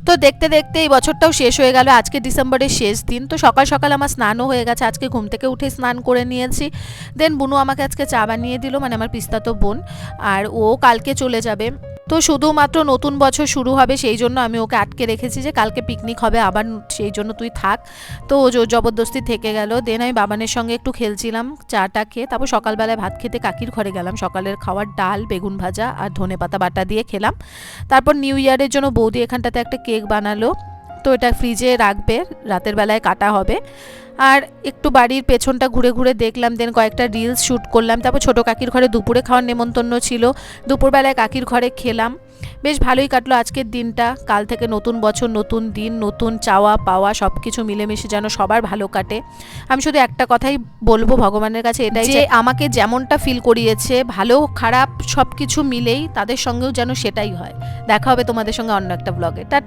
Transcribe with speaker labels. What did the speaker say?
Speaker 1: তো দেখতে দেখতে এই বছরটাও শেষ হয়ে গেল। আজকে ডিসেম্বরের শেষ দিন। তো সকাল সকাল আমার স্নানও হয়ে গেছে, আজকে ঘুম থেকে উঠে স্নান করে নিয়েছি। দেন বুনু আমাকে আজকে চা বানিয়ে দিল, মানে আমার পিস্তাতো বোন, আর ও কালকে চলে যাবে। তো শুধুমাত্র নতুন বছর শুরু হবে সেই জন্য আমি ওকে আটকে রেখেছি যে কালকে পিকনিক হবে আবার, সেই জন্য তুই থাক। তো ও জবরদস্তি থেকে গেল। দেন আমি বাবানের সঙ্গে একটু খেলছিলাম চাটা খেয়ে, তারপর সকালবেলায় ভাত খেতে কাকির ঘরে গেলাম। সকালের খাওয়ার ডাল, বেগুন ভাজা আর ধনেপাতা বাটা দিয়ে খেলাম। তারপর নিউ ইয়ারের জন্য বৌদি এখানটাতে একটা কেক বানালো, তো এটা ফ্রিজে রাখবে, রাতের বেলায় কাটা হবে। আর একটু বাড়ির পেছনটা ঘুরে ঘুরে দেখলাম, দেন কয়েকটা রিলস শ্যুট করলাম। তারপর ছোটো কাকির ঘরে দুপুরে খাওয়ার নেমন্তন্ন ছিল, দুপুরবেলায় কাকির ঘরে খেলাম। বেশ ভালোই কাটলো আজকের দিনটা। কাল থেকে নতুন বছর, নতুন দিন, নতুন চাওয়া পাওয়া সব কিছু মিলেমিশে যেন সবার ভালো কাটে। আমি শুধু একটা কথাই বলবো ভগবানের কাছে, এটাই যে আমাকে যেমনটা ফিল করিয়েছে, ভালো খারাপ সব কিছু মিলেই তাদের সঙ্গেও যেন সেটাই হয়। দেখা হবে তোমাদের সঙ্গে অন্য একটা ব্লগে। টাটা।